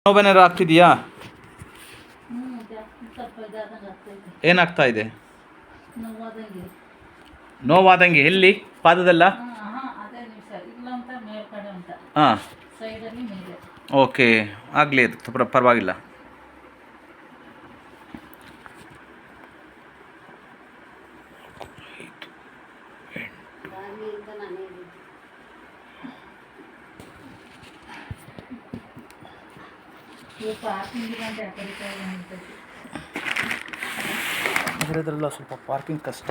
ನೋವೇನಾರು ಆಗ್ತಿದೆಯಾ? ಏನಾಗ್ತಾ ಇದೆ? ನೋವಾದಂಗೆ ಎಲ್ಲಿ? ಪಾದದಲ್ಲ? ಹಾಂ, ಓಕೆ, ಆಗಲಿ, ಅದು ಪರವಾಗಿಲ್ಲ. ಅದರಲ್ಲ ಸ್ವಲ್ಪ ಪಾರ್ಕಿಂಗ್ ಕಷ್ಟ.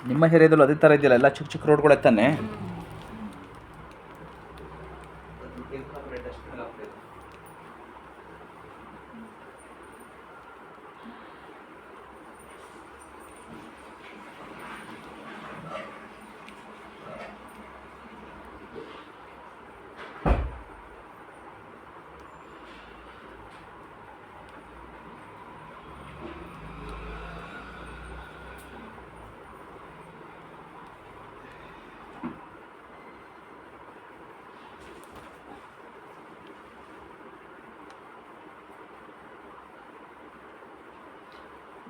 ನಿಮ್ಮ ಏರಿಯಾದಲ್ಲೂ ಅದೇ ಥರ ಇದೆಯಲ್ಲ, ಎಲ್ಲ ಚಿಕ್ಕ ಚಿಕ್ಕ ರೋಡ್ಗಳು ತಾನೆ?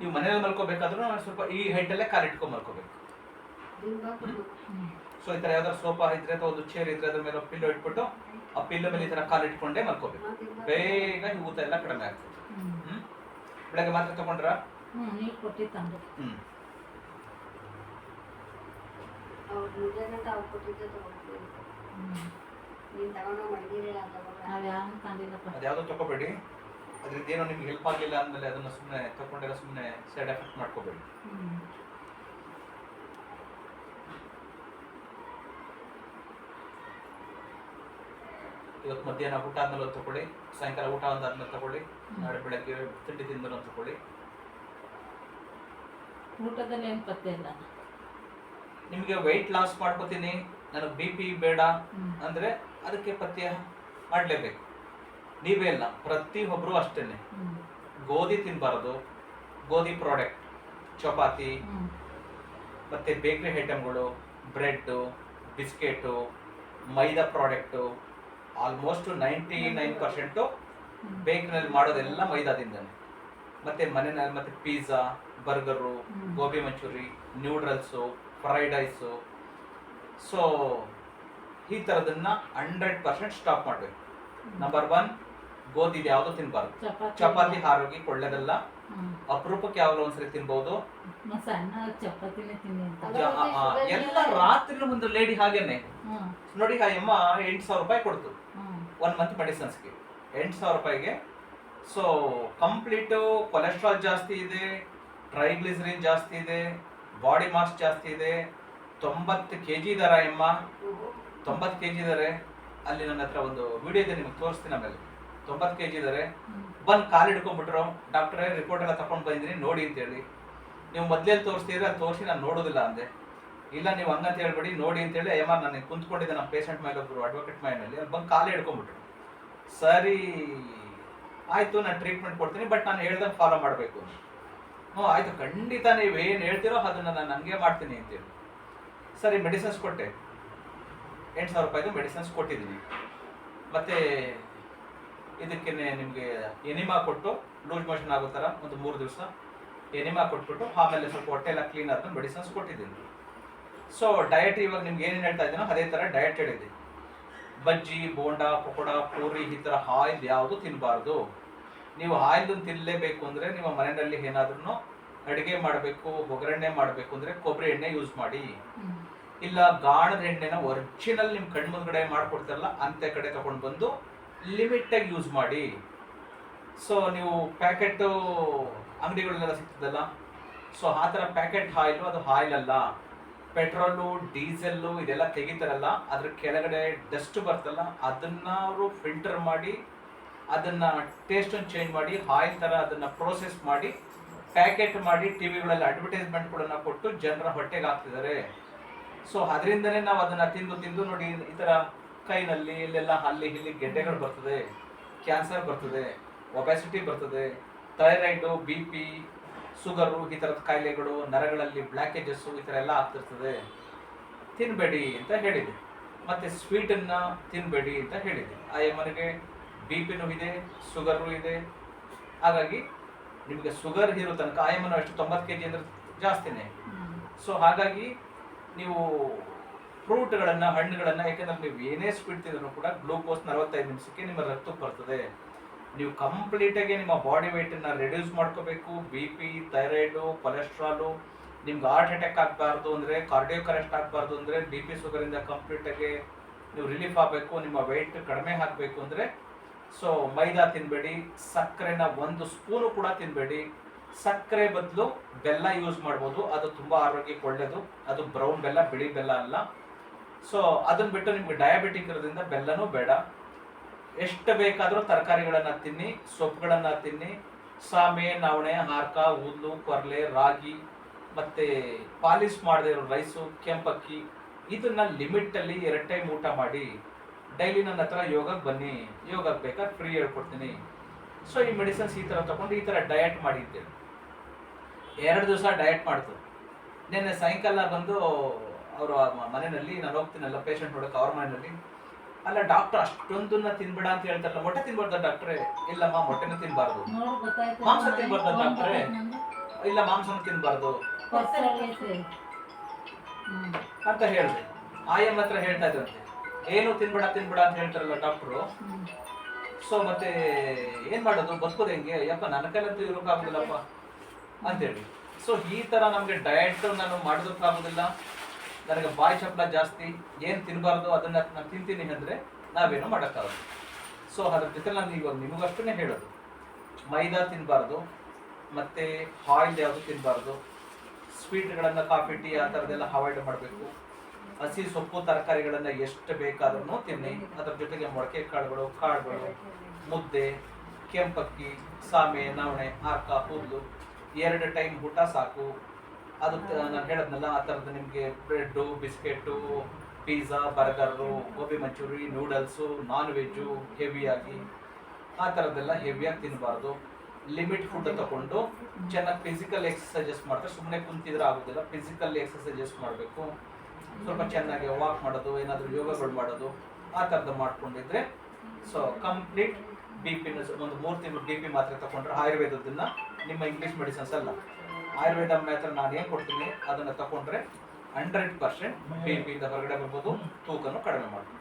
ನೀವು ಮನೆಯಲ್ಲಿ ಮಲ್ಕೋಬೇಕಾದ್ರೂ ಸ್ವಲ್ಪ ಈ ಹೈಟಲ್ಲೇ ಕಾಲು ಇಟ್ಕೊಂಡು ಮಲ್ಕೋಬೇಕು. ಸೊ ಈ ಥರ ಯಾವ್ದಾದ್ರು ಸೋಫಾ ಇದ್ರೆ ಅಥವಾ ಒಂದು ಚೇರ್ ಇದ್ರೆ ಅದ್ರ ಮೇಲೆ ಪಿಲ್ಲೋ ಇಟ್ಬಿಟ್ಟು ಆ ಪಿಲ್ಲೋ ಮೇಲೆ ಈ ಥರ ಕಾಲು ಇಟ್ಕೊಂಡೇ ಮಲ್ಕೋಬೇಕು. ಬೇಗ ಈ ಊತ ಎಲ್ಲ ಕಡಿಮೆ ಆಗ್ತದೆ. ಬೆಳಗ್ಗೆ ಮಾತ್ರ ತಗೊಂಡ್ರ? ಅದ್ಯಾವುದೋ ತಗೋಬೇಡಿ. ಅದ್ರಿಂದ ಏನೋ ನಿಮ್ಗೆ ಹೆಲ್ಪ್ ಆಗಲಿಲ್ಲ ಅಂದಮೇಲೆ ಅದನ್ನ ಸುಮ್ಮನೆ ತಗೊಂಡೆಲ್ಲ ಸುಮ್ಮನೆ ಸೈಡ್ ಎಫೆಕ್ಟ್ ಮಾಡ್ಕೋಬೇಡಿ. ಇವತ್ತು ಮಧ್ಯಾಹ್ನ ಊಟ ಆದ್ಮೇಲೆ ಒಂದು ತಗೊಳ್ಳಿ, ಸಾಯಂಕಾಲ ಊಟ ಒಂದಾದ್ಮೇಲೆ ತಗೊಳ್ಳಿ, ನಾಳೆ ಬೆಳಗ್ಗೆ ತಿಂಡಿ ತಿಂದ್ಮೇಲೆ ಒಂದು ತಗೊಳ್ಳಿ. ಊಟದಲ್ಲಿ ಏನು ಪತ್ತೆ ಇಲ್ಲ. ನಿಮಗೆ ವೆಯ್ಟ್ ಲಾಸ್ ಮಾಡ್ಕೋತೀನಿ, ನನಗೆ BP ಬೇಡ ಅಂದ್ರೆ ಅದಕ್ಕೆ ಪಥ್ಯ ಮಾಡಲೇಬೇಕು. ನೀವೇ ಅಲ್ಲ, ಪ್ರತಿಯೊಬ್ಬರು ಅಷ್ಟೇನೆ. ಗೋಧಿ ತಿನ್ನಬಾರ್ದು, ಗೋಧಿ ಪ್ರಾಡಕ್ಟ್, ಚಪಾತಿ ಮತ್ತು ಬೇಕ್ರಿ ಐಟಮ್ಗಳು, ಬ್ರೆಡ್ಡು, ಬಿಸ್ಕೆಟು, ಮೈದಾ ಪ್ರಾಡಕ್ಟು, ಆಲ್ಮೋಸ್ಟ್ 99% ಬೇಕ್ರಿನಲ್ಲಿ ಮಾಡೋದೆಲ್ಲ ಮೈದಾದಿಂದನೇ. ಮತ್ತು ಮನೆಯಲ್ಲಿ ಮತ್ತು pizza, burger, gobi manchuri, noodles, fried rice, so ಈ ಥರದನ್ನ 100% ಸ್ಟಾಪ್ ಮಾಡಬೇಕು. ನಂಬರ್ 1, ಗೋಧಿ ಯಾವುದು ತಿನ್ಬಾರ್ದು. ಚಪಾತಿ ಆರೋಗ್ಯಕ್ಕೆ ಒಳ್ಳೇದಲ್ಲ. ಅಪರೂಪಕ್ಕೆ ಯಾವಾಗಲೂ ಒಂದ್ಸರಿ ತಿನ್ಬಹುದು. ಎಲ್ಲ ರಾತ್ರಿ ಒಂದು ಲೇಡಿ ಹಾಗೇನೆ ನೋಡಿ, ಆ ಅಮ್ಮ 8,000 ರೂಪಾಯಿ ಕೊಡ್ತು 1 ಮಂತ್ ಮೆಡಿಸಿನ್ಸ್ಗೆ. 8,000 ರೂಪಾಯಿಗೆ. ಸೊ ಕಂಪ್ಲೀಟ್ ಕೊಲೆಸ್ಟ್ರಾಲ್ ಜಾಸ್ತಿ ಇದೆ, ಟ್ರೈಗ್ಲಿಸರಿನ್ ಜಾಸ್ತಿ ಇದೆ, ಬಾಡಿ ಮಾಸ್ ಜಾಸ್ತಿ ಇದೆ. 90 kg ಇದಾರೆ ಅಮ್ಮ, 90 kg ಇದಾರೆ. ಅಲ್ಲಿ ನನ್ನ ಹತ್ರ ಒಂದು ವಿಡಿಯೋ ಇದೆ, ನಿಮಗೆ ತೋರಿಸ್ತೀನಿ ಆಮೇಲೆ. 90 kg ಇದಾರೆ. ಬಂದು ಕಾಲು ಹಿಡ್ಕೊಂಡ್ಬಿಟ್ರು, ಡಾಕ್ಟ್ರೇ ರಿಪೋರ್ಟ್ ಎಲ್ಲ ತಗೊಂಡು ಬಂದಿದ್ದೀನಿ ನೋಡಿ ಅಂತೇಳಿ. ನೀವು ಮೊದಲೇ ತೋರಿಸ್ತಿದ್ರೆ ಅದು ತೋರಿಸಿ ನಾನು ನೋಡೋದಿಲ್ಲ ಅಂದೆ. ಇಲ್ಲ ನೀವು ಹಂಗಂತ ಹೇಳ್ಬೇಡಿ, ನೋಡಿ ಅಂತೇಳಿ ಅಯ್ಯಮ್ಮ ನಾನು ಕುಂತ್ಕೊಂಡಿದ್ದೆ ನಮ್ಮ ಪೇಷಂಟ್ ಮೇಲೆ, ಒಬ್ಬರು ಅಡ್ವೊಕೇಟ್ ಮೈನಲ್ಲಿ, ಅಲ್ಲಿ ಬಂದು ಕಾಲು ಹಿಡ್ಕೊಂಡ್ಬಿಟ್ರು. ಸರಿ ಆಯಿತು, ನಾನು ಟ್ರೀಟ್ಮೆಂಟ್ ಕೊಡ್ತೀನಿ, ಬಟ್ ನಾನು ಹೇಳ್ದಂಗೆ ಫಾಲೋ ಮಾಡಬೇಕು. ಹ್ಞೂ ಆಯಿತು, ಖಂಡಿತ ನೀವೇನು ಹೇಳ್ತೀರೋ ಅದನ್ನು ನಾನು ಹಂಗೆ ಮಾಡ್ತೀನಿ ಅಂತೇಳಿ. ಸರಿ ಮೆಡಿಸಿನ್ಸ್ ಕೊಟ್ಟೆ, 8,000 ರೂಪಾಯಿದು ಮೆಡಿಸಿನ್ಸ್ ಕೊಟ್ಟಿದ್ದೀನಿ. ಮತ್ತು ಇದಕ್ಕೆ ನಿಮಗೆ ಎನಿಮಾ ಕೊಟ್ಟು, ಲೂಸ್ ಮೋಷನ್ ಆಗೋ ಥರ ಒಂದು 3 ದಿವಸ ಎನಿಮಾ ಕೊಟ್ಬಿಟ್ಟು ಆಮೇಲೆ ಸ್ವಲ್ಪ ಹೊಟ್ಟೆ ಎಲ್ಲ ಕ್ಲೀನ್ ಆದ್ಮೇಲೆ ಮೆಡಿಸಿನ್ಸ್ ಕೊಟ್ಟಿದ್ದೀನಿ. ಸೊ ಡಯಟ್ ಇವಾಗ ನಿಮ್ಗೆ ಏನೇನು ಹೇಳ್ತಾ ಇದ್ದೀನೋ ಅದೇ ಥರ ಡಯಟ್ ಹೇಳಿದ್ದೀನಿ. ಬಜ್ಜಿ, ಬೋಂಡಾ, ಪಕೋಡ, ಪೂರಿ ಈ ಥರ ಆಯಿಲ್ ಯಾವುದು ತಿನ್ನಬಾರ್ದು. ನೀವು ಆಯಿಲ್ ತಿನ್ನಲೇಬೇಕು ಅಂದರೆ ನಿಮ್ಮ ಮನೆಯಲ್ಲಿ ಏನಾದ್ರೂ ಅಡುಗೆ ಮಾಡಬೇಕು, ಒಗ್ಗರಣೆ ಮಾಡಬೇಕು ಅಂದರೆ ಕೊಬ್ಬರಿ ಎಣ್ಣೆ ಯೂಸ್ ಮಾಡಿ. ಇಲ್ಲ ಗಾಣದ ಎಣ್ಣೆನ ಒರಿಜಿನಲ್ ನಿಮ್ಮ ಕಣ್ಣು ಮುಂದ್ಗಡೆ ಮಾಡ್ಕೊಡ್ತಾರಲ್ಲ ಅಂತೆ ಕಡೆ ತಗೊಂಡು ಬಂದು ಲಿಮಿಟಾಗಿ ಯೂಸ್ ಮಾಡಿ. ಸೊ ನೀವು ಪ್ಯಾಕೆಟು ಅಂಗಡಿಗಳನ್ನೆಲ್ಲ ಸಿಗ್ತದಲ್ಲ, ಸೊ ಆ ಥರ ಪ್ಯಾಕೆಟ್ ಆಯಿಲು ಅದು ಆಯಿಲ್ ಅಲ್ಲ. ಪೆಟ್ರೋಲು, ಡೀಸೆಲ್ಲು ಇದೆಲ್ಲ ತೆಗಿತಾರಲ್ಲ, ಅದ್ರ ಕೆಳಗಡೆ ಡಸ್ಟ್ ಬರ್ತಲ್ಲ, ಅದನ್ನು ಅವರು ಫಿಲ್ಟರ್ ಮಾಡಿ ಅದನ್ನು ಟೇಸ್ಟನ್ನು ಚೇಂಜ್ ಮಾಡಿ ಆಯಿಲ್ ಥರ ಅದನ್ನು ಪ್ರೋಸೆಸ್ ಮಾಡಿ ಪ್ಯಾಕೆಟ್ ಮಾಡಿ ಟಿವಿಗಳಲ್ಲಿ ಅಡ್ವರ್ಟೈಸ್ಮೆಂಟ್ಗಳನ್ನು ಕೊಟ್ಟು ಜನರ ಹೊಟ್ಟೆಗೆ ಹಾಕ್ತಿದ್ದಾರೆ. ಸೊ ಅದರಿಂದನೇ ನಾವು ಅದನ್ನು ತಿಂದು ನೋಡಿ ಈ ಥರ ಕೈನಲ್ಲಿ ಇಲ್ಲೆಲ್ಲ ಅಲ್ಲಿ ಇಲ್ಲಿ ಗೆಡ್ಡೆಗಳು ಬರ್ತದೆ, ಕ್ಯಾನ್ಸರ್ ಬರ್ತದೆ, ಒಬೆಸಿಟಿ ಬರ್ತದೆ, ಥೈರಾಯ್ಡು, BP, ಶುಗರು ಈ ಥರದ ಕಾಯಿಲೆಗಳು, ನರಗಳಲ್ಲಿ ಬ್ಲ್ಯಾಕೇಜಸ್ಸು ಈ ಥರ ಎಲ್ಲ ಆಗ್ತಿರ್ತದೆ. ತಿನ್ನಬೇಡಿ ಅಂತ ಹೇಳಿದೆ. ಮತ್ತು ಸ್ವೀಟನ್ನು ತಿನ್ನಬೇಡಿ ಅಂತ ಹೇಳಿದೆ. ಆ ಯಮ್ಮನಿಗೆ ಬಿ ಪಿನೂ ಇದೆ, ಶುಗರು ಇದೆ. ಹಾಗಾಗಿ ನಿಮಗೆ ಶುಗರ್ ಇರೋ ತನಕ ಆ ಯಮ್ಮನು ಎಷ್ಟು 90 kg ಅಂದರೆ ಜಾಸ್ತಿನೇ. ಸೊ ಹಾಗಾಗಿ ನೀವು ಫ್ರೂಟ್ಗಳನ್ನು, ಹಣ್ಣುಗಳನ್ನು, ಯಾಕೆಂದರೆ ನೀವು ಏನೇ ಸ್ವೀಟ್ ತಿಂದರೂ ಕೂಡ ಗ್ಲೂಕೋಸ್ 45 ನಿಮಿಷಕ್ಕೆ ನಿಮ್ಮ ರಕ್ತಕ್ಕೆ ಬರ್ತದೆ. ನೀವು ಕಂಪ್ಲೀಟಾಗಿ ನಿಮ್ಮ ಬಾಡಿ ವೆಯ್ಟನ್ನು ರಿಡ್ಯೂಸ್ ಮಾಡ್ಕೋಬೇಕು. ಬಿ ಪಿ, ಥೈರಾಯ್ಡು, ಕೊಲೆಸ್ಟ್ರಾಲು, ನಿಮ್ಗೆ ಹಾರ್ಟ್ ಅಟ್ಯಾಕ್ ಆಗಬಾರ್ದು ಅಂದರೆ, ಕಾರ್ಡಿಯೋ ಅರೆಸ್ಟ್ ಆಗಬಾರ್ದು ಅಂದರೆ, ಬಿ ಪಿ ಶುಗರಿಂದ ಕಂಪ್ಲೀಟಾಗಿ ನೀವು ರಿಲೀಫ್ ಆಗಬೇಕು. ನಿಮ್ಮ ವೆಯ್ಟ್ ಕಡಿಮೆ ಆಗಬೇಕು ಅಂದರೆ ಸೊ ಮೈದಾ ತಿನ್ನಬೇಡಿ. ಸಕ್ಕರೆನ 1 ಸ್ಪೂನು ಕೂಡ ತಿನ್ನಬೇಡಿ. ಸಕ್ಕರೆ ಬದಲು ಬೆಲ್ಲ ಯೂಸ್ ಮಾಡ್ಬೋದು, ಅದು ತುಂಬ ಆರೋಗ್ಯಕ್ಕೆ ಒಳ್ಳೆಯದು. ಅದು ಬ್ರೌನ್ ಬೆಲ್ಲ, ಬಿಳಿ ಬೆಲ್ಲ ಅಲ್ಲ. ಸೊ ಅದನ್ನು ಬಿಟ್ಟು ನಿಮ್ಗೆ ಡಯಾಬಿಟಿಕ್ ಇರೋದ್ರಿಂದ ಬೆಲ್ಲನೂ ಬೇಡ. ಎಷ್ಟು ಬೇಕಾದರೂ ತರಕಾರಿಗಳನ್ನು ತಿನ್ನಿ, ಸೊಪ್ಪುಗಳನ್ನು ತಿನ್ನಿ. ಸಾಮೆ, ನವಣೆ, ಹಾರ್ಕ, ಊದ್ಲು, ಕೊರ್ಲೆ, ರಾಗಿ ಮತ್ತು ಪಾಲಿಶ್ ಮಾಡದೇ ಇರೋ ರೈಸು, ಕೆಂಪಕ್ಕಿ, ಇದನ್ನು ಲಿಮಿಟಲ್ಲಿ 2 ಟೈಮ್ ಊಟ ಮಾಡಿ. ಡೈಲಿ ನನ್ನ ಹತ್ರ ಯೋಗಕ್ಕೆ ಬನ್ನಿ, ಯೋಗಕ್ಕೆ ಬೇಕಾದ್ರೆ ಫ್ರೀ ಹೇಳ್ಕೊಡ್ತೀನಿ. ಸೊ ಈ ಮೆಡಿಸಿನ್ಸ್ ಈ ಥರ ತೊಗೊಂಡು ಈ ಥರ ಡಯಟ್ ಮಾಡಿದ್ದೆ. 2 ದಿವಸ ಡಯಟ್ ಮಾಡ್ತು. ನಿನ್ನೆ ಸಾಯಂಕಾಲ ಬಂದು ಅವರು ಮನೆಯಲ್ಲಿ, ನಾನು ಹೋಗ್ತೀನಲ್ಲ ಪೇಷಂಟ್ ನೋಡೋಕೆ ಅವ್ರ ಮನೆಯಲ್ಲಿ, ಅಲ್ಲ ಡಾಕ್ಟರ್ ಅಷ್ಟೊಂದನ್ನ ತಿನ್ಬೇಡ ಅಂತ ಹೇಳ್ತಾರಲ್ಲ, ಮೊಟ್ಟೆ ತಿನ್ಬಾರ್ದ ಡಾಕ್ಟ್ರೆ? ಇಲ್ಲಮ್ಮ ಮೊಟ್ಟೆನೂ ತಿನ್ಬಾರ್ದು. ಮಾಂಸ ತಿನ್ಬಾರ್ದ ಡಾಕ್ಟ್ರೆ? ಇಲ್ಲ ಮಾಂಸನೂ ತಿನ್ಬಾರ್ದು ಅಂತ ಹೇಳಿದೆ. ಆಯಮ್ಮ ಹತ್ರ ಹೇಳ್ತಾ ಇದ್ರಂತೆ, ಏನು ತಿನ್ಬೇಡ ಅಂತ ಹೇಳ್ತಾರಲ್ಲ ಡಾಕ್ಟ್ರು. ಸೊ ಮತ್ತೆ ಏನ್ ಮಾಡೋದು, ಬದುಕೋದು ಹೆಂಗೆ? ಯಪ್ಪ ನನ್ನ ಕೈಲಂತೂ ಇರೋಕ್ಕಾಗೋದಿಲ್ಲಪ್ಪ ಅಂತೇಳಿ. ಸೊ ಈ ಥರ ನಮಗೆ ಡಯಟ್ ನಾನು ಮಾಡೋದಕ್ಕಾಗೋದಿಲ್ಲ. ನನಗೆ ಬಾಯಿ ಚಪ್ಪಲ ಜಾಸ್ತಿ, ಏನು ತಿನ್ನಬಾರ್ದು ಅದನ್ನು ನಾನು ತಿಂತೀನಿ ಅಂದರೆ ನಾವೇನು ಮಾಡೋಕ್ಕಾಗಲ್ಲ. ಸೊ ಅದ್ರ ಜೊತೆ ನಾನು ಇವಾಗ ನಿಮಗಷ್ಟೇ ಹೇಳೋದು, ಮೈದಾ ತಿನ್ನಬಾರ್ದು, ಮತ್ತು ಆಯಿಲ್ ಯಾವುದು ತಿನ್ನಬಾರ್ದು, ಸ್ವೀಟ್ಗಳನ್ನು, ಕಾಫಿ, ಟೀ ಆ ಥರದ್ದೆಲ್ಲ ಅವಾಯ್ಡ್ ಮಾಡಬೇಕು. ಹಸಿ ಸೊಪ್ಪು ತರಕಾರಿಗಳನ್ನು ಎಷ್ಟು ಬೇಕಾದ್ರೂ ತಿನ್ನಿ. ಅದರ ಜೊತೆಗೆ ಮೊಳಕೆ ಕಾಳುಗಳು, ಮುದ್ದೆ, ಕೆಂಪಕ್ಕಿ, ಸಾಮೆ, ನವಣೆ, ಹಾರ್ಕ, ಕೂದಲು 2 ಟೈಮ್ ಊಟ ಸಾಕು. ಅದು ನಾನು ಹೇಳೋದ್ನಲ್ಲ ಆ ಥರದ್ದು ನಿಮಗೆ bread, biscuit, pizza, burger, gobi manchurian, noodles, non veg ಹೆವಿಯಾಗಿ ಆ ಥರದ್ದೆಲ್ಲ ಹೆವಿಯಾಗಿ ತಿನ್ನಬಾರ್ದು. ಲಿಮಿಟ್ ಫುಡ್ ತಗೊಂಡು ಚೆನ್ನಾಗಿ ಫಿಸಿಕಲ್ ಎಕ್ಸಸೈಸಸ್ ಮಾಡ್ತಾರೆ. ಸುಮ್ಮನೆ ಕುಂತಿದ್ರೆ ಆಗೋದಿಲ್ಲ, ಫಿಸಿಕಲ್ ಎಕ್ಸಸೈಸಸ್ ಮಾಡಬೇಕು. ಸ್ವಲ್ಪ ಚೆನ್ನಾಗಿ ವಾಕ್ ಮಾಡೋದು, ಏನಾದರೂ ಯೋಗಗಳು ಮಾಡೋದು ಆ ಥರದ್ದು ಮಾಡ್ಕೊಂಡಿದ್ರೆ ಸೊ ಕಂಪ್ಲೀಟ್ ಬಿ ಪಿನ ಒಂದು 3 ತಿಂಗಳು ಬಿ ಪಿ ಮಾತ್ರೆ ತಗೊಂಡ್ರೆ, ಆಯುರ್ವೇದದನ್ನು, ನಿಮ್ಮ ಇಂಗ್ಲೀಷ್ ಮೆಡಿಸಿನ್ಸ್ ಅಲ್ಲ, ಆಯುರ್ವೇದ ಮಾತ್ರ ನಾನು ಏನು ಕೊಡ್ತೀನಿ ಅದನ್ನು ತಗೊಂಡ್ರೆ 100% ಬಿ ಪಿಯಿಂದ ಹೊರಗಡೆ ಬರ್ಬೋದು, ತೂಕನೂ ಕಡಿಮೆ ಮಾಡ್ಬೋದು.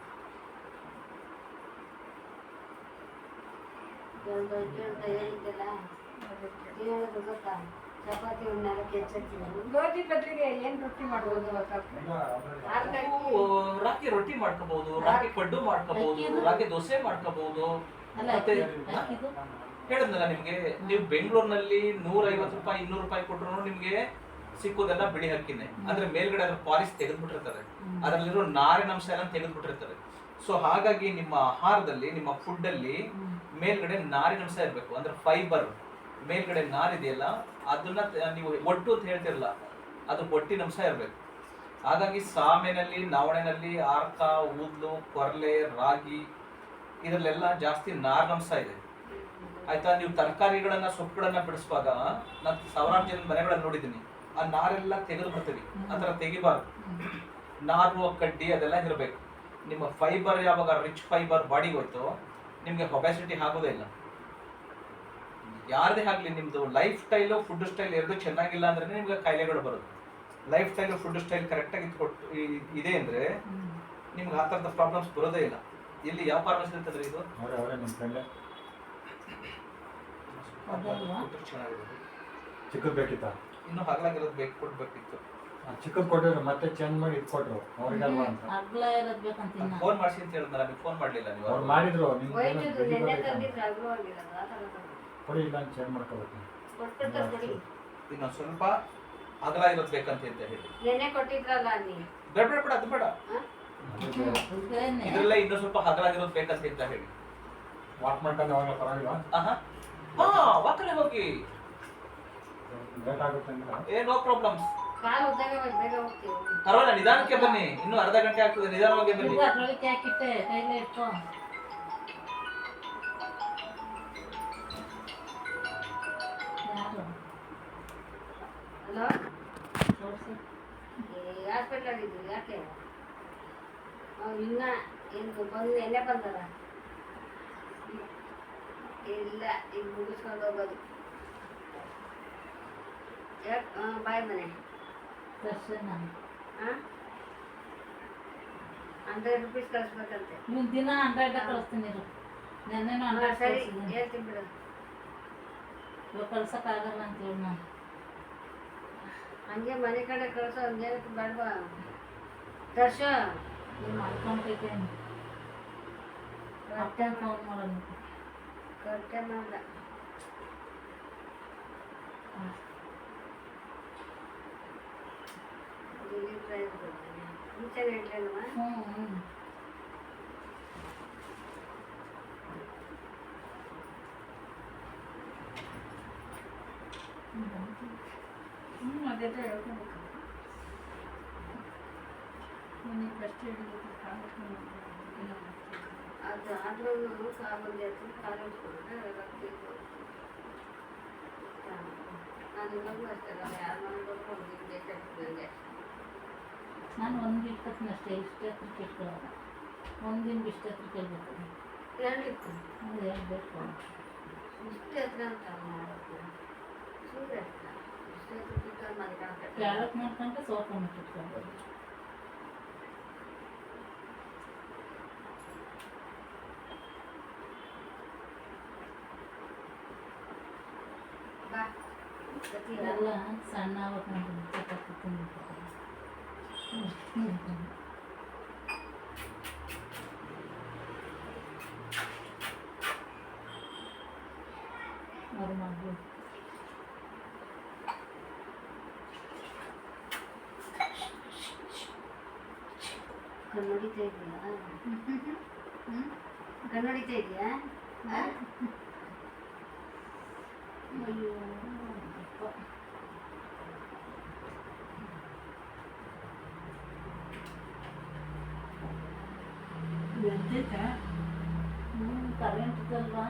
ಗೋಧಿ ಬದಲಿಗೆ ಏನ್ ರೊಟ್ಟಿ ಮಾಡ್ಬೋದು? ರಾಗಿ ರೊಟ್ಟಿ ಮಾಡ್ಕೋಬಹುದು, ರಾಗಿ ಪಡ್ಡು ಮಾಡ್ಕೋಬಹುದು, ರಾಗಿ ದೋಸೆ ಮಾಡ್ಕೋಬಹುದು. ಮತ್ತೆ ಹೇಳಿದ್ನಲ್ಲ ನಿಮ್ಗೆ, ನೀವು ಬೆಂಗಳೂರಿನಲ್ಲಿ 150 ರೂಪಾಯಿ 200 ರೂಪಾಯಿ ಕೊಟ್ಟರು ನಿಮ್ಗೆ ಸಿಕ್ಕೋದೆಲ್ಲ ಬಿಳಿ ಅಕ್ಕಿನೇ. ಅಂದ್ರೆ ಮೇಲ್ಗಡೆ ಅದ್ರ ಪಾಲಿಶ್ ತೆಗೆದ್ಬಿಟ್ಟಿರ್ತಾರೆ, ಅದರಲ್ಲಿರೋ ನಾರಿನಂಶ ಎಲ್ಲ ತೆಗೆದ್ಬಿಟ್ಟಿರ್ತಾರೆ. ಸೊ ಹಾಗಾಗಿ ನಿಮ್ಮ ಆಹಾರದಲ್ಲಿ, ನಿಮ್ಮ ಫುಡ್ ಅಲ್ಲಿ ಮೇಲ್ಗಡೆ ನಾರಿನಂಶ ಇರಬೇಕು. ಅಂದ್ರೆ ಫೈಬರ್, ಮೇಲ್ಗಡೆ ನಾರಿದೆಯಲ್ಲ ಅದನ್ನ ನೀವು ಒಟ್ಟು ಅಂತ ಹೇಳ್ತಿರಲ್ಲ, ಅದು ಒಟ್ಟಿನಂಶ ಇರಬೇಕು. ಹಾಗಾಗಿ ಸಾಮೆನಲ್ಲಿ, ನವಣೆನಲ್ಲಿ, ಆರ್ಕ, ಊದ್ಲು, ಕೊರ್ಲೆ, ರಾಗಿ ಇದರಲ್ಲೆಲ್ಲ ಜಾಸ್ತಿ ನಾರಿನಂಶ ಇದೆ. ಆಯ್ತಾ? ನೀವು ತರಕಾರಿಗಳನ್ನ, ಸೊಪ್ಪುಗಳನ್ನ ಬಿಡಿಸುವಾಗ ನಾನು 1000 ಜನ ಮನೆಗಳನ್ನ ನೋಡಿದ್ದೀನಿ, ಆ ನಾರೆಲ್ಲ ತೆಗೆದು ಬರ್ತೀವಿ. ಆ ಥರ ತೆಗಿಬಾರ್ದು. ನಾರು, ಕಡ್ಡಿ ಅದೆಲ್ಲ ಇರಬೇಕು. ನಿಮ್ಮ ಫೈಬರ್ ಯಾವಾಗ ರಿಚ್ ಫೈಬರ್ ಬಾಡಿಗೆ ಹೋಯ್ತು, ನಿಮಗೆ ಒಬೆಸಿಟಿ ಆಗೋದೇ ಇಲ್ಲ. ಯಾರದೇ ಆಗಲಿ, ನಿಮ್ಮದು ಲೈಫ್ ಸ್ಟೈಲು, ಫುಡ್ ಸ್ಟೈಲ್ ಎರಡು ಚೆನ್ನಾಗಿಲ್ಲ ಅಂದ್ರೆ ನಿಮ್ಗೆ ಕಾಯಿಲೆಗಳು ಬರುತ್ತೆ. ಲೈಫ್ ಸ್ಟೈಲು, ಫುಡ್ ಸ್ಟೈಲ್ ಕರೆಕ್ಟಾಗಿ ಇದೆ ಅಂದರೆ ನಿಮ್ಗೆ ಆ ಥರದ ಪ್ರಾಬ್ಲಮ್ಸ್ ಬರೋದೇ ಇಲ್ಲ. ಇಲ್ಲಿ ಯಾವ ಫಾರ್ಮಸಿ ಇರ್ತದ್ರಿ ಇದು? ಚೆನ್ನಾಗಿರೋದು ಚಿಕ್ಕದ್ ಬೇಕಿತ್ತ? ಇನ್ನೂ ಹಗಲಾಗಿರೋದು ಬೇಕು, ಕೊಡ್ಬೇಕಿತ್ತು. ಚಿಕ್ಕದ್ ಕೊಟ್ಟಿದ್ರು, ಮತ್ತೆ ಚೇಂಜ್ ಮಾಡಿ ಇಟ್ಕೊಟ್ರು ಅವ್ರಿಗಲ್ವಾ ಅಂತ. ಅಗ್ಲ ಇರೋದ್ ಬೇಕಂತ ಫೋನ್ ಮಾಡಿಸಿ ಅಂತ ಹೇಳಿದ್ನಲ್ಲ, ನೀವು ಫೋನ್ ಮಾಡಲಿಲ್ಲ. ನೀವು ಅವ್ರು ಮಾಡಿದ್ರು, ಕೊಡಿ, ಇಲ್ಲ ಚೇಂಜ್ ಮಾಡ್ಕೋಬೇಕು. ಇನ್ನೊಂದು ಸ್ವಲ್ಪ ಅಗಲ ಇರೋದು ಬೇಕಂತ ಹೇಳಿ. ಬೇಡ ಬೇಡ ಬೇಡ, ಅದು ಬೇಡ. ಇದ್ರಲ್ಲ ಇನ್ನೂ ಸ್ವಲ್ಪ ಹಗಲಾಗಿರೋದು ಬೇಕಂತ ಹೇಳಿ. ವಾಕ್ ಮಾಡ್ಕೊಂಡು ಅವಾಗ ಪರವಾಗಿಲ್ಲ? ವಾಕಲ್ಲೇ ಹೋಗಿ, ಲೇಟ್ ಆಗುತ್ತೆ ಅಂದ್ರೆ ನೋ ಪ್ರಾಬ್ಲಮ್ಸ್, ಪರವಾಗಿಲ್ಲ. ನಿಧಾನಕ್ಕೆ ಬನ್ನಿ, ಇನ್ನೂ ಅರ್ಧ ಗಂಟೆ ಆಗ್ತದೆ, ನಿಧಾನವಾಗಿ ಬನ್ನಿ. ಅದ್ರೊಳಗೆ ಹಾಕಿಟ್ಟೆ ಕೈಲೇ ಇಟ್ಕೊ. ಯಾರು? ತೋರ್ಸು. ಹಾಸ್ಪಿಟ್ಲಾಗ ಇದ್ದೀವಿ ಯಾಕೆ ಇನ್ನ ಏನು ಬಂದು ಎಣ್ಣೆ ಬಂದಲ್ಲ ಇಲ್ಲ ಈಗ ಮುಗಿಸ್ಕೊಂಡು ಹೋಗೋದು ಯಾಕೆ ಬಾಯ್ ಮನೆ ದರ್ಶನ ಹಾಂ 100 ರೂಪೀಸ್ ಕಳಿಸ್ಬೇಕಂತೆ ನೀವು ದಿನ 100 ಕಳಿಸ್ತೀನಿ ಇರು. ನೆನ್ನೆನೂ 100 ಸರಿ ಕಳಿಸಿದ್ದೀನಿ. ಹೇಳ್ತೀನಿ ಬಿಡು ಇವಾಗ ಕಳ್ಸೋಕ್ಕಾಗಲ್ಲ ಅಂತೇಳಿ ನಾನು ಹಂಗೆ ಮನೆ ಕಡೆ ಕಳಿಸೋ ಹಂಗೇನಕ್ಕೆ ಬೇಡವಾ ದರ್ಶ ನೀವು ಮಾಡ್ಕೊಂಬಿಟ್ಟಿದ್ದೇನೆ ಮತ್ತೆ ಫೋನ್ ಮಾಡೋಣ ಕಟ್ಟೆ ಮಾಡ ಮುಂಚೆ ಇಡ್ಲೇನಮ್ಮ ಹ್ಞೂ ಅದೇ ಹೇಳ್ಕೊಬೇಕು ನೀನು ಫಸ್ಟ್ ಹಿಡಿದು ಅದು ಆದ್ರೂ ಕಾಲಲ್ಲಿ ಕಾಲು ಇಟ್ಕೊಂಡ್ರೆ ನಾನು ಇವಾಗಲೂ ಅಷ್ಟೇ ನಾನು ಯಾರು ಮನೆಗೆ ಹೋಗ್ಕೊಂಡು ಬೇಕಾಗ್ತದೆ ನನಗೆ ನಾನು ಒಂದು ಇಟ್ಕೊತೀನಿ ಅಷ್ಟೇ ಇಷ್ಟೇ ಹತ್ರಕ್ಕೆ ಇಟ್ಕೊಳ್ಳೋಲ್ಲ ಒಂದಿನ ಇಷ್ಟೇ ಹತ್ರಕ್ಕೆ ಹೇಳ್ಬೇಕು ಹೇಳಲಿಕ್ಕೆ ಅದು ಹೇಳ್ಬೇಕು ಇಷ್ಟೇ ಹತ್ರ ಅಂತ ಮಾಡೋದು ಸುಮ್ಮನೆ ಇಷ್ಟೇ ಹತ್ರ ಮನೆ ಕೆಳಕ್ಕೆ ಮಾಡ್ಕೊಂಡ್ರೆ ಸೋಫಾ ಮುಟ್ಟಿಟ್ಕೊಳ್ಬೋದು ಬಾ ಎಲ್ಲ ಸಣ್ಣ ಆಗ್ಬೇಕು ಚಪಾತಿ ತಿಂದಿರ್ತಾರೆ ಅವ್ರು ಮಾಡ್ಬೋದು ಕಣ್ಣೊಡಿತಾ ಇದೆಯಾ ಕಣ್ಣೊಡಿತಾ ಇದೆಯಾ ಅಯ್ಯೋ ಬೆಂದೈತಾ ಕರೆಂಟ್ ಇದಲ್ವಾ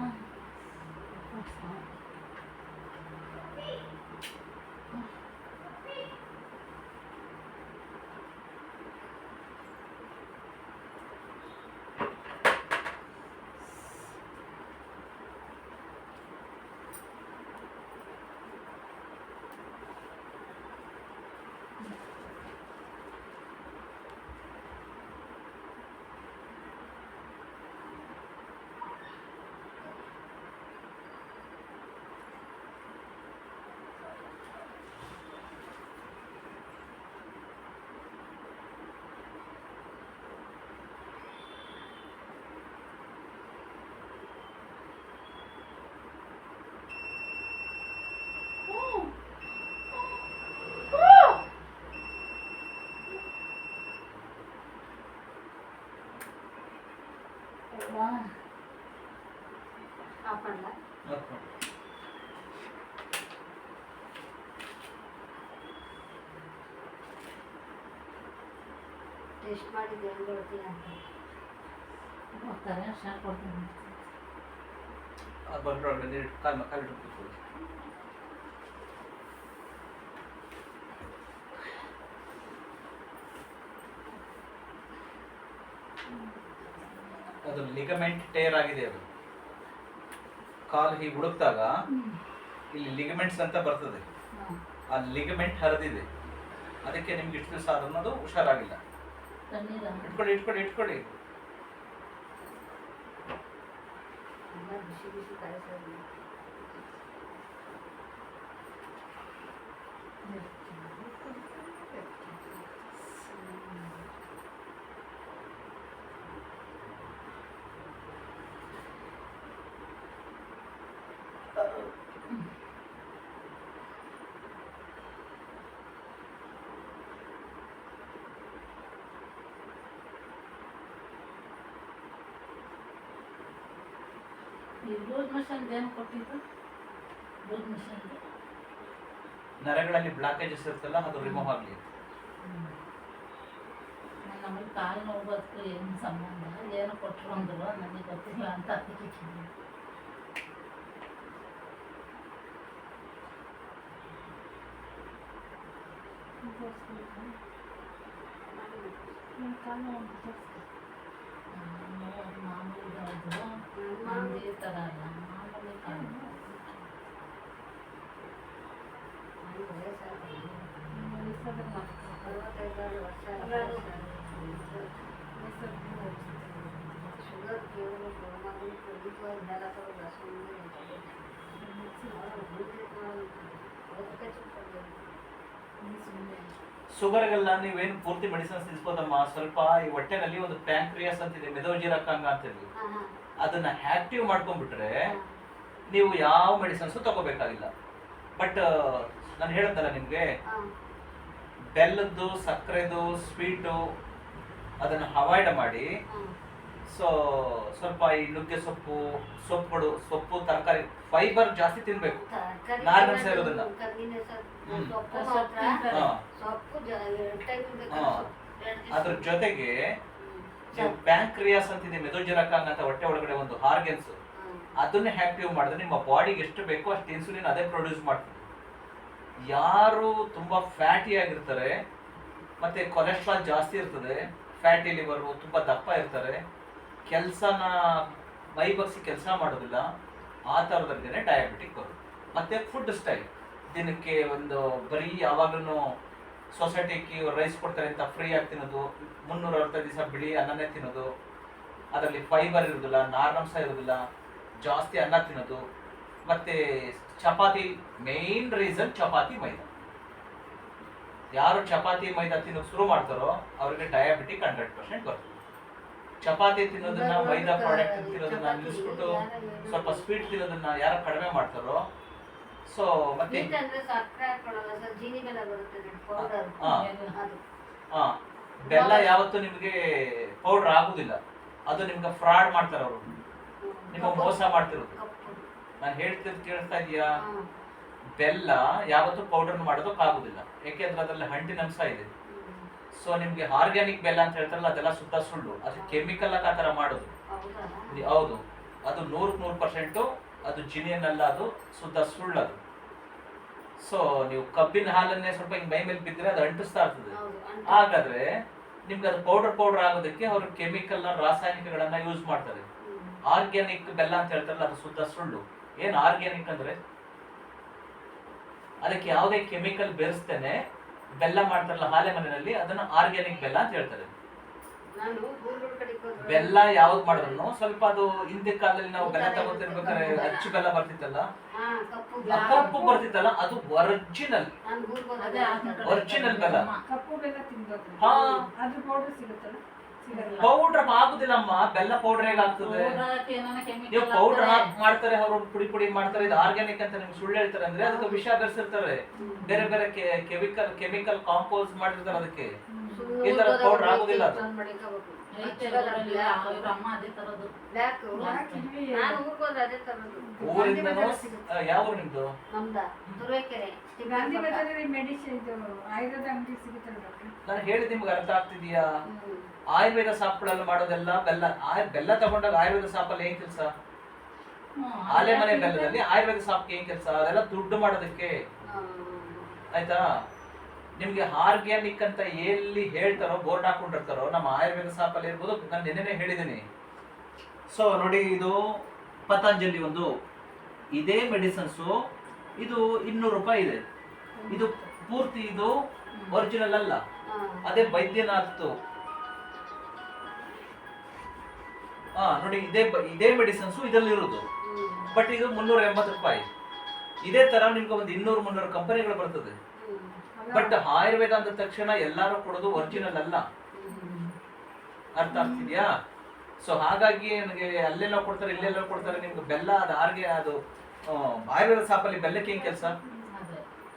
ಹಾಕೊಂಡ ಟೆಸ್ಟ್ ಮಾಡಿದ್ದು ಹೆಂಗೆ ಬರ್ತೀಯ ಅಂತ ಹೋಗ್ತಾರೆ ಶಾಕ್ ಕೊಡ್ತೀನಿ ಬಂದ್ರೊಳಗಡೆ ಕಾಲಿಟ್ಟು ಕೂತ್ಕೊಳ್ಳಿ ಅದು ಲಿಗಮೆಂಟ್ ಟೇರ್ ಆಗಿದೆ ಅದು ಕಾಲು ಹೀಗೆ ಹುಡುಕ್ದಾಗ ಇಲ್ಲಿ ಲಿಗಮೆಂಟ್ಸ್ ಅಂತ ಬರ್ತದೆ ಆ ಲಿಗಮೆಂಟ್ ಹರಿದಿದೆ ಅದಕ್ಕೆ ನಿಮ್ಗೆ ಇಷ್ಟು ದಿವಸ ಅನ್ನೋದು ಹುಷಾರಾಗಿಲ್ಲ ತಣ್ಣೀರ ಇಟ್ಕೊಳ್ಳಿ ಇಟ್ಕೊಳ್ಳಿ ಇಟ್ಕೊಳ್ಳಿ ಎಲ್ಲ ಬಿಸಿ ಬಿಸಿ ಕಾಯಿಸೋದು ಈ ಲೂಸ್ ಮಷನ್ ಏನು ಕೊಟ್ಟಿದ್ದು ಲೂಸ್ ಮಷನ್ ನರಗಳಲ್ಲಿ ಬ್ಲಾಕೇಜಸ್ ಇರುತ್ತಲ್ಲ ಅದು ರಿಮೂವ್ ಆಗಲಿ ನಮಗೆ ಕಾಲು ನೋವು ಏನು ಸಂಬಂಧ ಏನು ಕೊಟ್ಟರು ಅಂದ್ರು ನನಗೆ ಗೊತ್ತಿಲ್ಲ ಅಂತ ಅದಕ್ಕೆ ತೋರಿಸ್ಬೇಕು ಮಾಮೂಲಿ ಯಾವುದು ಮಾಮೂಲಿ ಥರ ಅಲ್ಲ ಮಾಮೂಲಿ ಕಾಲು ಶುಗರ್ ಶುಗರ್ಗೆಲ್ಲ ನೀವೇನು ಪೂರ್ತಿ ಮೆಡಿಸಿನ್ಸ್ ತಿನ್ಸ್ಬೋದಮ್ಮ. ಸ್ವಲ್ಪ ಈ ಹೊಟ್ಟೆನಲ್ಲಿ ಒಂದು ಪ್ಯಾಂಕ್ರಿಯಾಸ್ ಅಂತಿದೆ, ಮೆದೋಜಿರಕಾಂಗ ಅಂತೇಳಿ, ಅದನ್ನ ಆಕ್ಟಿವ್ ಮಾಡ್ಕೊಂಡ್ಬಿಟ್ರೆ ನೀವು ಯಾವ ಮೆಡಿಸಿನ್ಸ್ ತಗೋಬೇಕಾಗಿಲ್ಲ. ಬಟ್ ನಾನು ಹೇಳತ್ತಲ್ಲ ನಿಮ್ಗೆ, ಬೆಲ್ಲದ್ದು, ಸಕ್ಕರೆದು, ಸ್ವೀಟು ಅದನ್ನ ಅವಾಯ್ಡ್ ಮಾಡಿ. ಸೊ ಸ್ವಲ್ಪ ಈ ನುಗ್ಗೆ ಸೊಪ್ಪು, ಸೊಪ್ಪು, ತರಕಾರಿ, ಫೈಬರ್ ಜಾಸ್ತಿ ತಿನ್ಬೇಕು, ನಾರಿನಂಶ ಇರೋದನ್ನ. ಅದ್ರ ಜೊತೆಗೆ ನೀವು ಪ್ಯಾಂಕ್ರಿಯಾಸ್ ಅಂತಿದೆ, ಮೆದೋಜಿರಕಾಂಗ ಅಂತ ಹೊಟ್ಟೆ ಒಳಗಡೆ ಒಂದು ಆರ್ಗನ್ಸ್, ಅದನ್ನೇ ಆಕ್ಟಿವ್ ಮಾಡಿದ್ರೆ ನಿಮ್ಮ ಬಾಡಿಗೆ ಎಷ್ಟು ಬೇಕೋ ಅಷ್ಟು ಇನ್ಸುಲಿನ್ ಅದೇ ಪ್ರೊಡ್ಯೂಸ್ ಮಾಡ್ತದೆ. ಯಾರು ತುಂಬಾ ಫ್ಯಾಟಿ ಆಗಿರ್ತಾರೆ ಮತ್ತೆ ಕೊಲೆಸ್ಟ್ರಾಲ್ ಜಾಸ್ತಿ ಇರ್ತದೆ, ಫ್ಯಾಟಿ ಲಿವರು, ತುಂಬಾ ದಪ್ಪ ಇರ್ತಾರೆ, ಕೆಲಸನ ಮೈಬಗ್ಸಿ ಕೆಲಸ ಮಾಡೋದಿಲ್ಲ, ಆ ಥರದವ್ರಿಗೆ ಡಯಾಬಿಟಿಕ್ ಬರುತ್ತೆ. ಮತ್ತೆ ಫುಡ್ ಸ್ಟೈಲ್, ದಿನಕ್ಕೆ ಒಂದು ಬರೀ ಯಾವಾಗಲೂ ಸೊಸೈಟಿಗೆ ರೈಸ್ ಕೊಡ್ತಾರೆ ಅಂತ ಫ್ರೀ ಆಗಿ ತಿನ್ನೋದು, 365 ದಿವಸ ಬಿಳಿ ಅನ್ನನೇ ತಿನ್ನೋದು, ಅದರಲ್ಲಿ ಫೈಬರ್ ಇರೋದಿಲ್ಲ, ನಾರಿನಂಶ ಇರೋದಿಲ್ಲ, ಜಾಸ್ತಿ ಅನ್ನ ತಿನ್ನೋದು, ಮತ್ತೆ ಚಪಾತಿ. ಮೇನ್ ರೀಸನ್ ಚಪಾತಿ ಮೈದಾ. ಯಾರು ಚಪಾತಿ ಮೈದಾ ತಿನ್ನೋಕೆ ಶುರು ಮಾಡ್ತಾರೋ ಅವ್ರಿಗೆ ಡಯಾಬಿಟಿಕ್ 100% ಬರ್ತದೆ. ಚಪಾತಿ ತಿನ್ನೋದನ್ನ, ಮೈದಾ ಪ್ರಾಡಕ್ಟ್ ತಿನ್ನೋದನ್ನ ನಿಲ್ಲಿಸ್ಬಿಟ್ಟು ಸ್ವಲ್ಪ ಸ್ವೀಟ್ ತಿನ್ನೋದನ್ನ ಯಾರು ಕಡಿಮೆ ಮಾಡ್ತಾರೋ, ಸೊ ಮತ್ತೆ ಬೆಲ್ಲ ಯಾವತ್ತು ನಿಮ್ಗೆ ಪೌಡರ್ ಆಗುದಿಲ್ಲ, ಅದು ನಿಮ್ಗೆ ಫ್ರಾಡ್ ಮಾಡ್ತಾರೆ ಅವರು, ನಿಮಗೆ ಮೋಸ ಮಾಡ್ತಿರೋದು. ನಾನು ಹೇಳ್ತಿರೋದು ಕೇಳಿಸ್ತಾ ಇದೆಯಾ? ಬೆಲ್ಲ ಯಾವತ್ತು ಪೌಡರ್ ಮಾಡೋದಕ್ಕಾಗುದಿಲ್ಲ, ಯಾಕೆಂದ್ರೆ ಅದರಲ್ಲಿ ಹಣ್ಣಿನಂಶ ಇದೆ. ಸೊ ನಿಮ್ಗೆ ಆರ್ಗ್ಯಾನಿಕ್ ಬೆಲ್ಲ ಅಂತ ಹೇಳ್ತಾರಲ್ಲ, ಅದೆಲ್ಲ ಸುತ್ತ ಸುಳ್ಳು, ಅದು ಕೆಮಿಕಲ್ ಆಗಿ ಆ ಥರ ಮಾಡೋದು. ಹೌದು, ಅದು 100% ಅದು ಜಿನಿಯನ್ ಅಲ್ಲ, ಅದು ಶುದ್ಧ ಸುಳ್ಳದು. ಸೊ ನೀವು ಕಬ್ಬಿನ ಹಾಲನ್ನೇ ಸ್ವಲ್ಪ ಹಿಂಗ್ ಮೈ ಮೇಲೆ ಬಿದ್ದರೆ ಅದು ಅಂಟಿಸ್ತಾ ಇರ್ತದೆ. ಹಾಗಾದ್ರೆ ನಿಮ್ಗೆ ಅದು ಪೌಡರ್ ಆಗೋದಕ್ಕೆ ಅವರು ಕೆಮಿಕಲ್ ರಾಸಾಯನಿಕಗಳನ್ನ ಯೂಸ್ ಮಾಡ್ತಾರೆ. ಆರ್ಗ್ಯಾನಿಕ್ ಬೆಲ್ಲ ಅಂತ ಹೇಳ್ತಾರಲ್ಲ, ಅದು ಶುದ್ಧ ಸುಳ್ಳು. ಏನ್ ಆರ್ಗ್ಯಾನಿಕ್ ಅಂದ್ರೆ ಅದಕ್ಕೆ ಯಾವುದೇ ಕೆಮಿಕಲ್ ಬೆರೆಸ್ತೇನೆ ಬೆಲ್ಲ ಮಾಡ್ತಾರಲ್ಲ ಹಾಲೆ ಮನೆಯಲ್ಲಿ, ಅದನ್ನ ಆರ್ಗ್ಯಾನಿಕ್ ಬೆಲ್ಲ ಅಂತ ಹೇಳ್ತಾರೆ. ಬೆಲ್ಲ ಯಾವ್ದು ಮಾಡಿದ್ರು ಸ್ವಲ್ಪ ಅದು ಹಿಂದಿನ ಕಾಲದಲ್ಲಿ ನಾವು ಬೆಲ್ಲ ತಗೋತಿರ್ಬೇಕಾದ್ರೆ ಅಚ್ಚು ಬೆಲ್ಲ ಬರ್ತಿತ್ತಲ್ಲ, ಕಪ್ಪು ಬರ್ತಿತ್ತಲ್ಲ, ಅದು ಒರಿಜಿನಲ್ ಬೆಲ್ಲ. ಹಾ, ಪೌಡರ್ ಆಗುದಿಲ್ಲಮ್ಮ, ಬೆಲ್ಲ ಪೌಡರ್ ಹೇಗಾಗ್ತದೆ? ನೀವು ಪೌಡರ್ ಹಾಕಿ ಮಾಡ್ತಾರೆ, ಅವರು ಪುಡಿ ಮಾಡ್ತಾರೆ, ಇದು ಆರ್ಗ್ಯಾನಿಕ್ ಅಂತ ನಿಮ್ಗೆ ಸುಳ್ಳು ಹೇಳ್ತಾರೆ ಅಂದ್ರೆ ಅದಕ್ಕೆ ವಿಷ ಬೆರೆಸಿರ್ತಾರೆ, ಬೇರೆ ಬೇರೆ ಕೆಮಿಕಲ್ ಕಾಂಪೋಸ್ ಮಾಡಿರ್ತಾರೆ. ಅದಕ್ಕೆ ಈ ತರ ಪೌಡರ್ ಆಗುದಿಲ್ಲ. ಅದು ಊರಿಂದನೂ ಯಾವ ಊರು ನಿಮ್ದು? ನಾನು ಹೇಳಿದ್ ನಿಮ್ಗೆ ಅರ್ಥ ಆಗ್ತಿದೀಯಾ? ಆಯುರ್ವೇದ ಸಾಪ್ಗಳಲ್ಲಿ ಮಾಡೋದೆಲ್ಲ ಬೆಲ್ಲ ತಗೊಂಡಾಗ ಆಯುರ್ವೇದ ಸಾಪಲ್ಲಿ ಏನ್ ಕೆಲಸ? ಆಲೆ ಮನೆ ಬೆಲ್ಲದಲ್ಲಿ ಆಯುರ್ವೇದ ಸಾಪ್ಗೆ ಏನ್ ಕೆಲಸ? ಅದೆಲ್ಲ ದುಡ್ಡು ಮಾಡೋದಕ್ಕೆ. ಆಯ್ತಾ? ನಿಮ್ಗೆ ಆರ್ಗ್ಯಾನಿಕ್ ಅಂತ ಎಲ್ಲಿ ಹೇಳ್ತಾರೋ, ಬೋರ್ಡ್ ಹಾಕೊಂಡಿರ್ತಾರೋ, ನಮ್ಮ ಆಯುರ್ವೇದ ಸಾಪಲ್ಲಿ ಇರ್ಬೋದು. ನಾನು ನೆನ್ನೆ ಹೇಳಿದ್ದೀನಿ. ಸೊ ನೋಡಿ, ಇದು ಪತಂಜಲಿ ಒಂದು ಇದೇ ಮೆಡಿಸಿನ್ಸು, ಇದು 200 ರೂಪಾಯಿ ಇದೆ. ಇದು ಪೂರ್ತಿ ಇದು ಒರಿಜಿನಲ್ ಅಲ್ಲ, ಅದೇ ಬೈದ್ಯನಾಥ್. ನೋಡಿ, ಇದೇ ಮೆಡಿಸಿನ್ಸು ಇದರಲ್ಲಿ ಇರೋದು. ಬಟ್ ಇದು 380 ರೂಪಾಯಿ. ಇದೇ ತರ ನಿಮ್ಗೆ ಒಂದು 200-300 ಕಂಪನಿಗಳು ಬರ್ತದೆ. ಬಟ್ ಆಯುರ್ವೇದ ಅಂದ ತಕ್ಷಣ ಎಲ್ಲಾರು ಕೊಡೋದು ಒರಿಜಿನಲ್ ಅಲ್ಲ. ಅರ್ಥ ಆಗ್ತಿದ್ಯಾ? ಸೊ ಹಾಗಾಗಿ ನನಗೆ ಅಲ್ಲೆಲ್ಲ ಕೊಡ್ತಾರೆ, ಇಲ್ಲೆಲ್ಲ ಕೊಡ್ತಾರೆ. ನಿಮ್ಗೆ ಬೆಲ್ಲ ಅದು ಅದು ಆಯುರ್ವೇದ ಸಾಪಲ್ಲಿ ಬೆಲ್ಲಕ್ಕೆ ಏನ್ ಕೆಲಸ?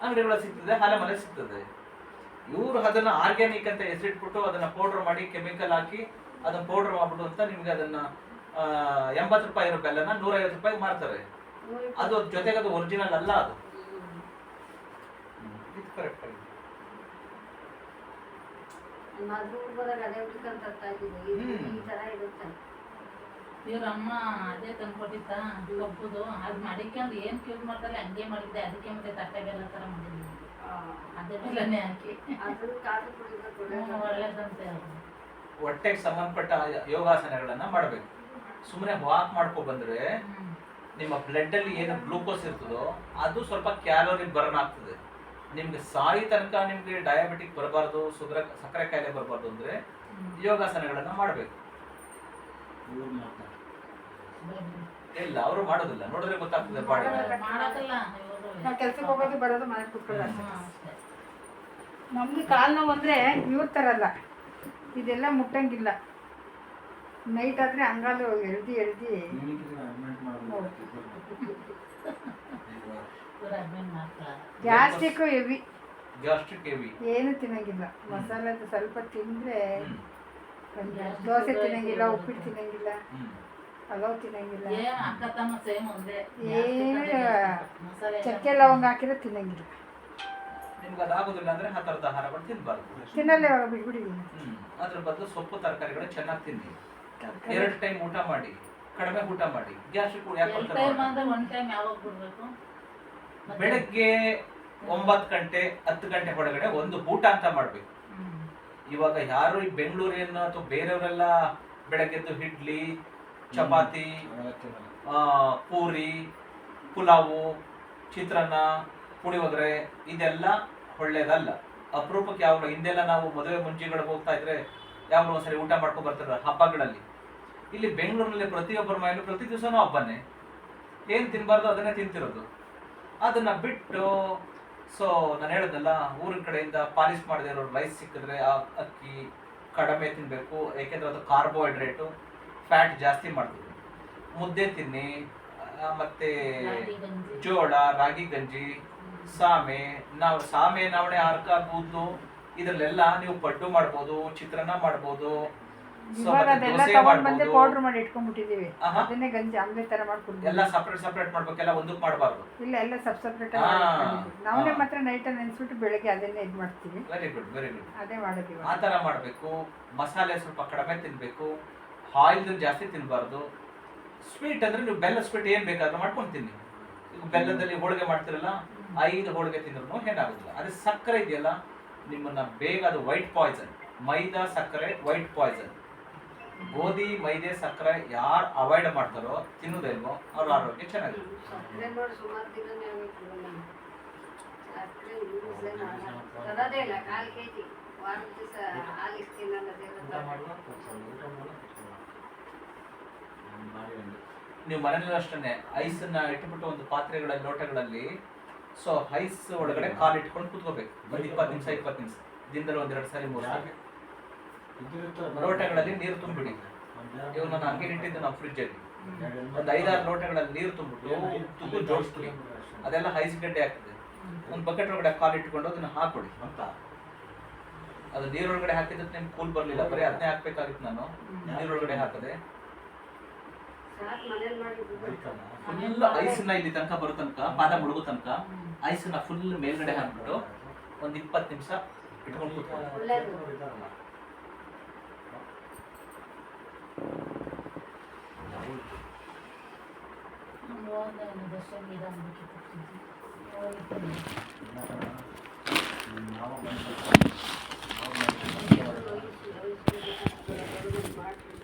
ಅಂಗಡಿಗಳ ಸಿಗ್ತದೆ, ಹಾಲೆ ಮನೆ ಸಿಗ್ತದೆ. ಇವರು ಅದನ್ನ ಆರ್ಗ್ಯಾನಿಕ್ ಅಂತ ಹೆಸರಿಟ್ಬಿಟ್ಟು ಅದನ್ನ ಪೌಡರ್ ಮಾಡಿ ಕೆಮಿಕಲ್ ಹಾಕಿ ಅದನ್ನ ಪೌಡರ್ ಮಾಡ್ಬಿಟ್ಟು ಅಂತ ನಿಮ್ಗೆ ಅದನ್ನ 80 ರೂಪಾಯಿ ಇರೋ ಬೆಲ್ಲನ 150 ರೂಪಾಯಿ ಮಾರ್ತಾರೆ. ಅದು ಜೊತೆಗೆ ಅದು ಒರಿಜಿನಲ್ ಅಲ್ಲ. ಅದು ಕರೆಕ್ಟ್ ಆಗಿ ಇವ್ರಮ್ಮ ಅದೇ ತಂದ್ಕೊಟ್ಟಿತ್ತ ಕಬ್ಬುದು, ಅದು ಮಾಡಿಕೊಂಡು ಏನ್ ಯೂಸ್ ಮಾಡ್ತಾರೆ ಹಂಗೆ ಮಾಡಿದ್ದೆ. ಅದಕ್ಕೆ ಮತ್ತೆ ತಟ್ಟೆ ಬೆಲ್ಲ ತರ ಮಾಡಿದ್ವಿ, ಅದೇ ಬೆಲ್ಲನೇ ಹಾಕಿ ಒಳ್ಳೇದಂತೆ. ಹೊಟ್ಟೆಗೆ ಸಂಬಂಧಪಟ್ಟ ಯೋಗಾಸನಗಳನ್ನ ಮಾಡಬೇಕು. ಸುಮ್ಮನೆ ವಾಕ್ ಮಾಡ್ಕೊ ಬಂದ್ರೆ ನಿಮ್ಮ ಬ್ಲಡ್ ಅಲ್ಲಿ ಏನು ಗ್ಲೂಕೋಸ್ ಇರ್ತದೋ ಅದು ಸ್ವಲ್ಪ ಕ್ಯಾಲೋರಿ ಬರ್ನ್ ಆಗ್ತದೆ. ನಿಮ್ಗೆ ಸಾಯಿ ತನಕ ನಿಮ್ಗೆ ಡಯಾಬಿಟಿಕ್ ಬರಬಾರ್ದು, ಸಕ್ಕರೆ ಕಾಯಿಲೆ ಬರಬಾರ್ದು ಅಂದ್ರೆ ಯೋಗಾಸನಗಳನ್ನ ಮಾಡಬೇಕು. ಇಲ್ಲ ಅವರು ಮಾಡೋದಿಲ್ಲ, ನೋಡಿದ್ರೆ ಗೊತ್ತಾಗ್ತದೆ ಬಾಡಿ. ಮಾಡೋದಿಲ್ಲ ನಾವು ಕೆಲ್ಸಕ್ಕೆ ಹೋಗೋದು ಬರೋದು ಮನೆ ಕೂತ್ಕೊಳ್ಳೋದು ಅಷ್ಟೇ. ನಮ್ಗೆ ಕಾಲು ನೋವು ಅಂದರೆ ಇವ್ರ ಥರ ಅಲ್ಲ, ಇದೆಲ್ಲ ಮುಟ್ಟಂಗಿಲ್ಲ. ನೈಟ್ ಆದರೆ ಹಂಗಾಲು ಎಳ್ದು ಗ್ಯಾಸ್ಟ್ರಿಕ್ಕು ಹೆವಿ, ಗ್ಯಾಸ್ಟ್ರಿಕ್ ಹೆವಿ, ಏನು ತಿನ್ನಂಗಿಲ್ಲ. ಮಸಾಲೆದು ಸ್ವಲ್ಪ ತಿಂದರೆ ದೋಸೆ ತಿನ್ನಂಗಿಲ್ಲ, ಉಪ್ಪಿಟ್ಟು ತಿನ್ನಂಗಿಲ್ಲ, ಪಲಾವ್ ತಿನ್ನಂಗಿಲ್ಲ, ಏನ್ ಅಕ್ಕ ತಮ್ಮ ಸೇಮ್ ಒಂದೇ. ಏನು ಮಸಾಲೆ ಚಕ್ಕೆ ಲವಂಗ ಹಾಕಿದ್ರೆ ತಿನ್ನಂಗಿಲ್ಲ. ನಿಮ್ಗೆ ಅದಾಗೋದಿಲ್ಲ ಅಂದ್ರೆ ಆ ಥರದ ಆಹಾರಗಳು ತಿನ್ಬಾರ್ದು. ತಿನ್ನಲ್ಲ ಇವಾಗ ಬಿಟ್ಬಿಟ್ಟಿದ್ದೀನಿ. ಅದ್ರ ಬದಲು ಸೊಪ್ಪು ತರಕಾರಿಗಳು ಚೆನ್ನಾಗಿ ತಿನ್ನಿ. 2 ಟೈಮ್ ಊಟ ಮಾಡಿ, ಕಡಿಮೆ ಊಟ ಮಾಡಿ. ಗ್ಯಾಸ್ಟ್ರಿಕ್ ಯಾಕೆ ಎರಡು ಟೈಮ್ ಅಂದ್ರೆ ಒನ್ ಟೈಮ್ ಯಾವಾಗ ಬಿಡ್ಬೇಕು? ಬೆಳಗ್ಗೆ 9 ಗಂಟೆ 10 ಗಂಟೆ ಒಳಗಡೆ ಒಂದು ಊಟ ಅಂತ ಮಾಡ್ಬೇಕು. ಇವಾಗ ಯಾರು ಈ ಬೆಂಗಳೂರಿನ ಅಥವಾ ಬೇರೆಯವರೆಲ್ಲ ಬೆಳಗ್ಗೆದ್ದು ಇಡ್ಲಿ, ಚಪಾತಿ, ಪೂರಿ, ಪುಲಾವು, ಚಿತ್ರಾನ್ನ, ಪುಳಿಯೋಗರೆ ಇದೆಲ್ಲ ಒಳ್ಳೇದಲ್ಲ. ಅಪರೂಪಕ್ಕೆ ಯಾವಾಗ ಹಿಂದೆಲ್ಲ ನಾವು ಮದುವೆ ಮುಂಜಿಗಳಿಗೆ ಹೋಗ್ತಾ ಇದ್ರೆ ಯಾವಾಗ ಒಂದ್ಸರಿ ಊಟ ಮಾಡ್ಕೊಂಡು ಬರ್ತಾರೆ ಹಬ್ಬಗಳಲ್ಲಿ. ಇಲ್ಲಿ ಬೆಂಗಳೂರಿನಲ್ಲಿ ಪ್ರತಿಯೊಬ್ಬರ ಮನೆಯಲ್ಲೂ ಪ್ರತಿ ದಿವಸನೂ ಹಬ್ಬನೇ. ಏನ್ ತಿನ್ಬಾರ್ದು ಅದನ್ನೇ ತಿಂತಿರೋದು. ಅದನ್ನ ಬಿಟ್ಟು ಸೊ ನಾನು ಹೇಳೋದಲ್ಲ, ಊರಿನ ಕಡೆಯಿಂದ ಪಾಲಿಶ್ ಮಾಡದೇ ಇರೋ ರೈಸ್ ಸಿಕ್ಕಿದ್ರೆ ಆ ಅಕ್ಕಿ ಕಡಿಮೆ ತಿನ್ಬೇಕು, ಯಾಕೆಂದ್ರೆ ಅದು ಕಾರ್ಬೋಹೈಡ್ರೇಟು, ಫ್ಯಾಟ್ ಜಾಸ್ತಿ ಮಾಡ್ತದೆ. ಮುದ್ದೆ ತಿನ್ನಿ, ಮತ್ತೆ ಜೋಳ, ರಾಗಿ ಗಂಜಿ, ಸಾಮೆ ನವಣೆ, ಅರ್ಕ, ಕೂದಲು ಇದರಲ್ಲೆಲ್ಲ ನೀವು ಪಡ್ಡು ಮಾಡ್ಬೋದು, ಚಿತ್ರಾನ್ನ ಮಾಡ್ಬೋದು. ಇವಾಗ ಅದೆಲ್ಲ ತಗೊಂಡ್ ಬಂದೆ ಪೌಡರ್ ಮಾಡಿ ಇಟ್ಕೊಂಡ್ಬಿಟ್ಟಿದೀವಿ. ಅದನ್ನೇ ಗಂಜಿ ಆಮ್ಲೆಟ್ ತರ ಮಾಡ್ಕೊಡ್ತೀವಿ. ಎಲ್ಲ ಸಪರೇಟ್ ಮಾಡ್ಬೇಕೆಲ್ಲ ಒಂದಕ್ಕೆ ಮಾಡಬಾರ್ದು. ಇಲ್ಲ ಎಲ್ಲ ಸಪ್ರೇಟ್ ನಾವೇ ಮಾತ್ರ ನೈಟ್ ನೆನ್ಸ್ಬಿಟ್ಟು ಬೆಳಗ್ಗೆ ಅದನ್ನೇ ಇದು ಮಾಡ್ತೀವಿ. ವೆರಿ ಗುಡ್ ಅದೇ ಮಾಡೋದು. ಆ ತರ ಮಾಡಬೇಕು. ಮಸಾಲೆ ಸ್ವಲ್ಪ ಕಡಿಮೆ ತಿನ್ಬೇಕು, ಆಯಿಲ್ ಜಾಸ್ತಿ ತಿನ್ಬಾರ್ದು. ಸ್ವೀಟ್ ಅಂದ್ರೆ ನೀವು ಬೆಲ್ಲ ಸ್ವೀಟ್ ಏನ್ ಬೇಕಾದ್ರೂ ಮಾಡ್ಕೊಂಡು ತಿನ್ನಿ. ಈಗ ಬೆಲ್ಲದಲ್ಲಿ ಹೋಳಿಗೆ ಮಾಡ್ತಿರಲ್ಲ, 5 ಹೋಳಿಗೆ ತಿಂದ್ರು ಏನಾಗುದಿಲ್ಲ. ಅದೇ ಸಕ್ಕರೆ ಇದೆಯಲ್ಲ ನಿಮ್ಮನ್ನ ಬೇಗ ಅದು ವೈಟ್ ಪಾಯ್ಸನ್. ಮೈದಾ ಸಕ್ಕರೆ ವೈಟ್ ಪಾಯ್ಸನ್. ಗೋಧಿ, ಮೈದೆ, ಸಕ್ಕರೆ ಯಾರು ಅವಾಯ್ಡ್ ಮಾಡ್ತಾರೋ, ತಿನ್ನೋದೇಲ್ವೋ ಅವ್ರ ಆರೋಗ್ಯ ಚೆನ್ನಾಗಿದೆ. ಸಕ್ಕರೆ ನೋಡಿ ಸುಮಾರು ದಿನನೇ ಆಗಿತ್ತು ನಾನು. ಸಕ್ಕರೆ ಯೂಸೇ ಮಾಡಲ್ಲ, ತರೋದೇ ಇಲ್ಲ. 4 kg ವಾರದ ದಿವಸ ಹಾಲು ಇಡ್ತೀನಲ್ಲ ನೀವು ಮನೆಯಲ್ಲೂ ಅಷ್ಟೇ ಐಸನ್ನ ಇಟ್ಬಿಟ್ಟು ಒಂದು ಪಾತ್ರೆಗಳಲ್ಲಿ, ಲೋಟಗಳಲ್ಲಿ ಸೊ ಐಸ್ ಒಳಗಡೆ ಕಾಲು ಇಟ್ಕೊಂಡು ಕೂತ್ಕೋಬೇಕು. ಒಂದು 20 ನಿಮಿಷ ದಿನದಲ್ಲಿ 1-2 ಸಾರಿ 3 ಸಾರಿ. ಲೋಟಗಳಲ್ಲಿ ನೀರು ತುಂಬಿಡಿ. ಇವಾಗ ನಾನು ಹಂಗೆ ಇಟ್ಟಿದ್ದು ನಾವು ಫ್ರಿಜ್ ಅಲ್ಲಿ ಒಂದು 5-6 ಲೋಟಗಳಲ್ಲಿ ನೀರು ತುಂಬಿಟ್ಟು ಜೋಡಿಸ್ಬಿಡಿ. ಅದೆಲ್ಲ ಐಸ್ ಗಡ್ಡೆ ಆಗ್ತದೆ. ಒಂದು ಬಕೆಟ್ ಒಳಗಡೆ ಕಾಲು ಇಟ್ಕೊಂಡು ಅದನ್ನ ಹಾಕೊಡಿ ಅಂತ. ಅದು ನೀರೊಳಗಡೆ ಹಾಕಿದ್ದಕ್ಕೆ ನಿಮ್ಗೆ ಕೂಲ್ ಬರ್ಲಿಲ್ಲ, ಬರೀ ಅದನ್ನೇ ಹಾಕ್ಬೇಕಾಗಿತ್ತು. ನಾನು ನೀರೊಳಗಡೆ ಹಾಕದೆ ಫುಲ್ ಐಸ್ನ ಇಲ್ಲಿ ತನಕ ಬರೋ ತನಕ, ಪಾದ ಮುಳುಗೋ ತನಕ ಐಸ್ನ ಫುಲ್ ಮೇಲ್ಗಡೆ ಹಾಕ್ಬಿಟ್ಟು ಒಂದು 20 ನಿಮಿಷ ಇಟ್ಕೊಂಡು ಕೂತ್ಕೊಂಡು